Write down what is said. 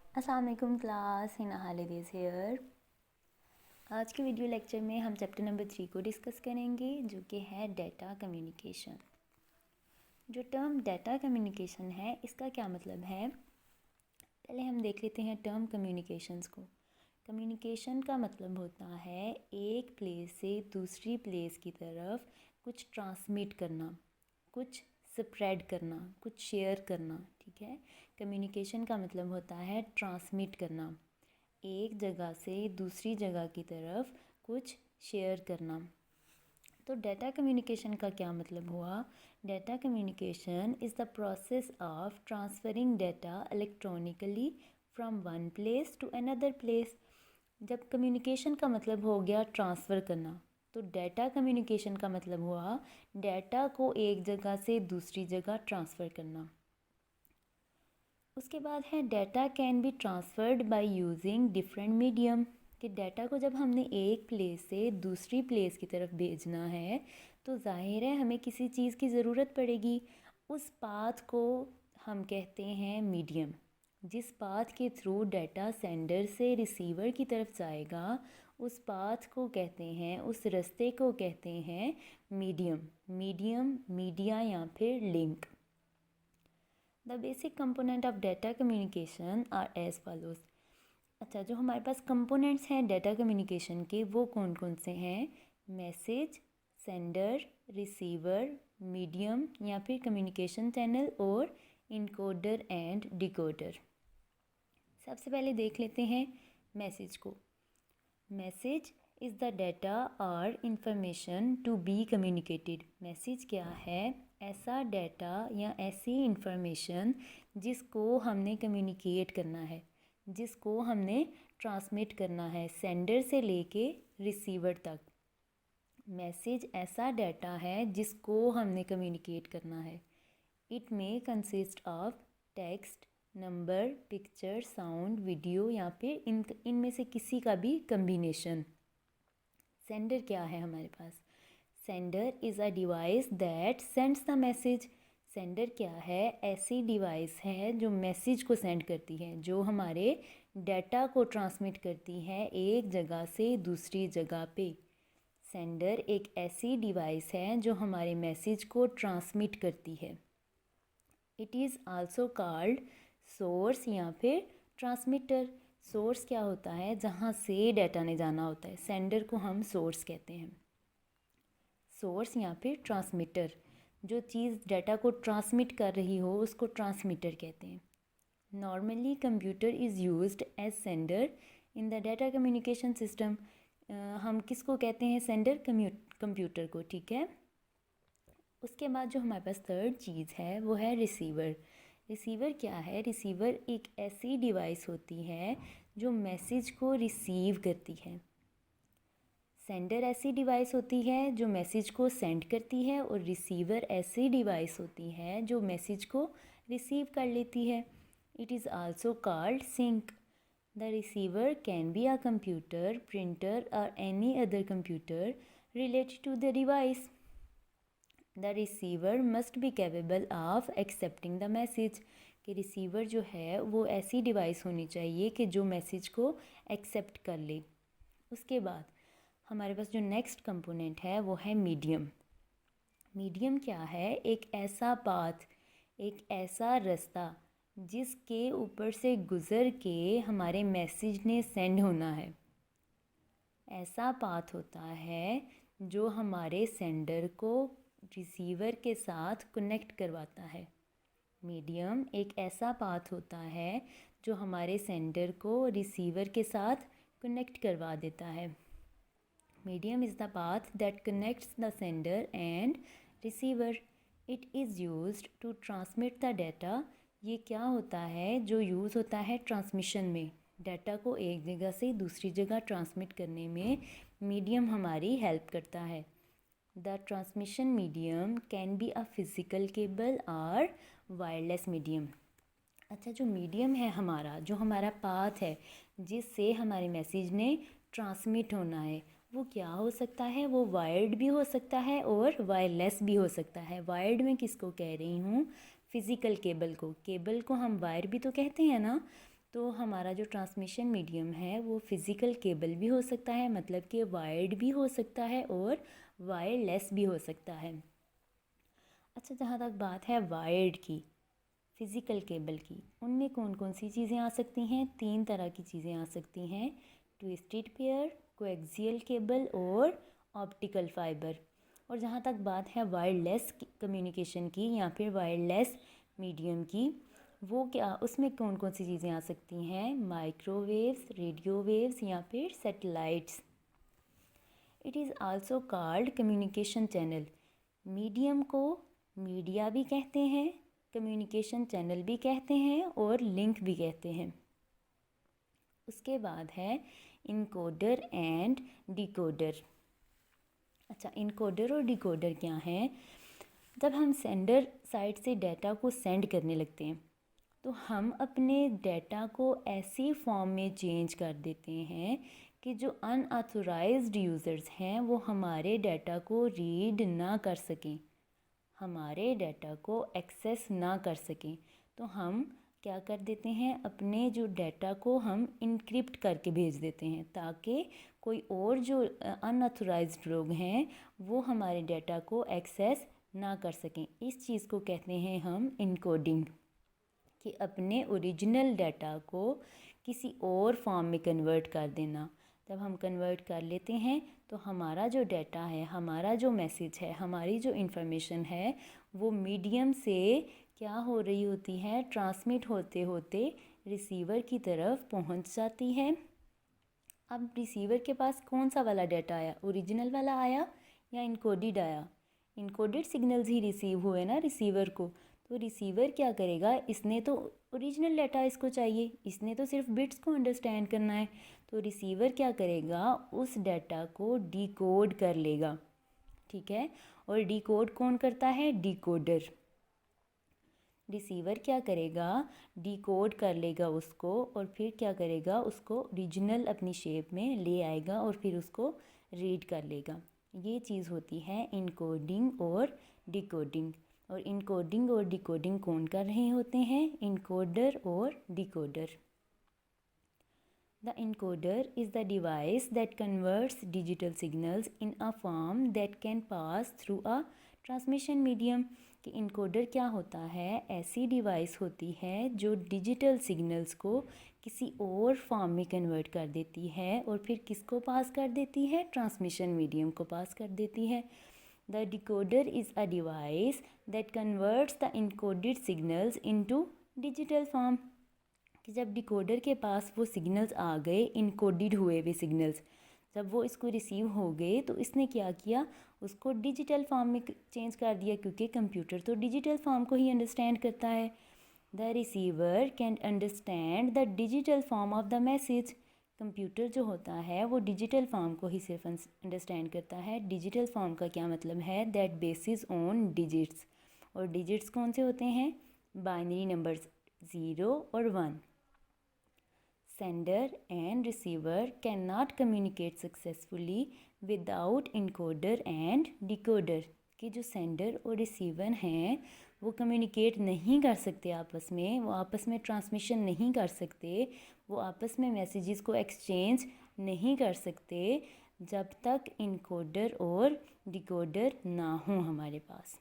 अस्सलाम वालेकुम class, Hina हालिदेस hair. आज के वीडियो लेक्चर में हम चैप्टर नंबर 3 को डिस्कस करेंगे, जो कि है डाटा कम्युनिकेशन। जो टर्म डाटा कम्युनिकेशन है, इसका क्या मतलब है, पहले हम देख लेते हैं टर्म कम्युनिकेशंस को। कम्युनिकेशन का मतलब होता है एक प्लेस से दूसरी प्लेस की तरफ कुछ ट्रांसमिट करना, कुछ स्प्रेड करना, कुछ शेयर करना। ठीक है, कम्युनिकेशन का मतलब होता है ट्रांसमिट करना, एक जगह से दूसरी जगह की तरफ कुछ शेयर करना। तो डाटा कम्युनिकेशन का क्या मतलब हुआ? Data communication is the process of transferring data electronically from one place to another place. जब कम्युनिकेशन का मतलब हो गया ट्रांसफ़र करना, तो डाटा कम्युनिकेशन का मतलब हुआ डाटा को एक जगह से दूसरी जगह ट्रांसफ़र करना। उसके बाद है data can be transferred by using different medium, कि डाटा को जब हमने एक प्लेस से दूसरी प्लेस की तरफ भेजना है तो जाहिर है हमें किसी चीज़ की ज़रूरत पड़ेगी। उस पाथ को हम कहते हैं मीडियम। जिस पाथ के थ्रू डाटा सेंडर से रिसीवर की तरफ जाएगा, उस पाथ को कहते हैं, उस रास्ते को कहते हैं मीडियम। मीडियम, मीडिया या फिर link. The basic component of data communication are as follows. अच्छा, जो हमारे पास कंपोनेंट्स हैं डाटा कम्युनिकेशन के, वो कौन कौन से हैं? मैसेज, सेंडर, रिसीवर, मीडियम या फिर कम्युनिकेशन चैनल और इनकोडर एंड डिकोडर। सबसे पहले देख लेते हैं मैसेज को। मैसेज इज़ द डाटा और information to be communicated. Message क्या है? ऐसा डाटा या ऐसी इंफॉर्मेशन जिसको हमने कम्युनिकेट करना है, जिसको हमने ट्रांसमिट करना है सेंडर से लेके रिसीवर तक। मैसेज ऐसा डाटा है जिसको हमने कम्युनिकेट करना है। It may consist of text, number, picture, sound, video या फिर इनमें से किसी का भी कम्बिनेशन। सेंडर क्या है हमारे पास? Sender is a device that sends the message. Sender क्या है? ऐसी डिवाइस है जो मैसेज को सेंड करती है, जो हमारे डाटा को ट्रांसमिट करती है एक जगह से दूसरी जगह पे। सेंडर एक ऐसी डिवाइस है जो हमारे मैसेज को ट्रांसमिट करती है। It is also called source या फिर ट्रांसमीटर। सोर्स क्या होता है? जहाँ से डाटा ने जाना होता है, सेंडर को हम सोर्स कहते हैं। सोर्स या फिर ट्रांसमीटर, जो चीज़ डाटा को ट्रांसमिट कर रही हो उसको ट्रांसमीटर कहते हैं। Normally computer is used as sender in the data communication system. हम किसको कहते हैं सेंडर? कंप्यूटर को। ठीक है, उसके बाद जो हमारे पास थर्ड चीज़ है वो है रिसीवर। रिसीवर क्या है? रिसीवर एक ऐसी डिवाइस होती है जो मैसेज को रिसीव करती है। सेंडर ऐसी डिवाइस होती है जो मैसेज को सेंड करती है, और रिसीवर ऐसी डिवाइस होती है जो मैसेज को रिसीव कर लेती है। It is also called sink. The receiver can be a computer, printer और any other computer related to the device. The receiver must be capable of accepting the message, कि receiver जो है वो ऐसी डिवाइस होनी चाहिए कि जो मैसेज को एक्सेप्ट कर ले। उसके बाद हमारे पास जो नेक्स्ट कंपोनेंट है वो है मीडियम। मीडियम क्या है? एक ऐसा पाथ, एक ऐसा रास्ता जिसके ऊपर से गुज़र के हमारे मैसेज ने सेंड होना है। ऐसा पाथ होता है जो हमारे सेंडर को रिसीवर के साथ कनेक्ट करवाता है। मीडियम एक ऐसा पाथ होता है जो हमारे सेंडर को रिसीवर के साथ कनेक्ट करवा देता है। Medium is the path that connects the sender and receiver. It is used to transmit the data. ये क्या होता है? जो यूज़ होता है ट्रांसमिशन में, डाटा को एक जगह से दूसरी जगह ट्रांसमिट करने में मीडियम हमारी हेल्प करता है। The transmission medium can be a physical cable और वायरलेस मीडियम। अच्छा, जो मीडियम है हमारा, जो हमारा पाथ है जिससे हमारे मैसेज ने ट्रांसमिट होना है, वो क्या हो सकता है? वो वायर्ड भी हो सकता है और वायरलेस भी हो सकता है। वायर्ड में किसको कह रही हूँ? फिज़िकल केबल को। केबल को हम वायर भी तो कहते हैं ना। तो हमारा जो ट्रांसमिशन मीडियम है वो फिज़िकल केबल भी हो सकता है, मतलब कि वायर्ड भी हो सकता है और वायरलेस भी हो सकता है। अच्छा, जहाँ तक बात है वायर्ड की, फिज़िकल केबल की, उनमें कौन कौन सी चीज़ें आ सकती हैं? 3 तरह की चीज़ें आ सकती हैं: ट्विस्टेड पेयर, कोएक्सियल केबल और ऑप्टिकल फाइबर। और जहाँ तक बात है वायरलेस कम्युनिकेशन की या फिर वायरलेस मीडियम की, वो क्या, उसमें कौन कौन सी चीज़ें आ सकती हैं? माइक्रोवेव्स, रेडियो वेव्स या फिर satellites. It is also called communication channel. Medium को मीडिया भी कहते हैं, कम्युनिकेशन चैनल भी कहते हैं और लिंक भी कहते हैं। उसके बाद है इनकोडर एंड डिकोडर। अच्छा, इनकोडर और डिकोडर क्या है? जब हम सेंडर साइड से डाटा को सेंड करने लगते हैं तो हम अपने डाटा को ऐसी फॉर्म में चेंज कर देते हैं कि जो अनऑथोराइज्ड यूज़र्स हैं वो हमारे डाटा को रीड ना कर सकें, हमारे डाटा को एक्सेस ना कर सकें। तो हम क्या कर देते हैं, अपने जो डाटा को हम इनक्रिप्ट करके भेज देते हैं ताकि कोई और जो अनऑथोराइज्ड लोग हैं वो हमारे डाटा को एक्सेस ना कर सकें। इस चीज़ को कहते हैं हम इनकोडिंग, कि अपने ओरिजिनल डाटा को किसी और फॉर्म में कन्वर्ट कर देना। जब हम कन्वर्ट कर लेते हैं तो हमारा जो डाटा है, हमारा जो मैसेज है, हमारी जो इन्फॉर्मेशन है वो मीडियम से क्या हो रही होती है, ट्रांसमिट होते होते रिसीवर की तरफ पहुंच जाती है। अब रिसीवर के पास कौन सा वाला डाटा आया, ओरिजिनल वाला आया या इनकोडेड आया? इनकोडेड सिग्नल्स ही रिसीव हुए ना रिसीवर को। तो रिसीवर क्या करेगा, इसने तो ओरिजिनल डाटा इसको चाहिए, इसने तो सिर्फ बिट्स को अंडरस्टैंड करना है। तो रिसीवर क्या करेगा, उस डाटा को डिकोड कर लेगा, ठीक है। और डिकोड कौन करता है? डिकोडर। रिसीवर क्या करेगा, डिकोड कर लेगा उसको और फिर क्या करेगा, उसको ओरिजिनल अपनी शेप में ले आएगा और फिर उसको रीड कर लेगा। ये चीज़ होती है इनकोडिंग और डिकोडिंग। और इनकोडिंग और डिकोडिंग कौन कर रहे होते हैं? इनकोडर और decoder. The encoder is the device that converts digital signals in a form that can pass through a transmission medium। कि इनकोडर क्या होता है? ऐसी डिवाइस होती है जो डिजिटल सिग्नल्स को किसी और फॉर्म में कन्वर्ट कर देती है और फिर किसको पास कर देती है? ट्रांसमिशन मीडियम को पास कर देती है। The decoder is a device that converts the encoded signals into digital form। कि जब डिकोडर के पास वो सिग्नल्स आ गए, इनकोडेड हुए हुए सिग्नल्स, जब वो इसको रिसीव हो गए तो इसने क्या किया, उसको डिजिटल फॉर्म में चेंज कर दिया, क्योंकि कंप्यूटर तो डिजिटल फॉर्म को ही अंडरस्टैंड करता है। The receiver can understand the digital form of the message. Computer जो होता है वो डिजिटल फॉर्म को ही सिर्फ अंडरस्टैंड करता है। डिजिटल फॉर्म का क्या मतलब है? That basis on digits. और डिजिट्स कौन से होते हैं? बाइनरी नंबर्स 0 और 1। Sender and receiver cannot communicate successfully without encoder and decoder। कि जो सेंडर और रिसीवर हैं वो कम्युनिकेट नहीं कर सकते आपस में, वो आपस में ट्रांसमिशन नहीं कर सकते, वो आपस में मैसेजेस को एक्सचेंज नहीं कर सकते जब तक इनकोडर और डिकोडर ना हो हमारे पास।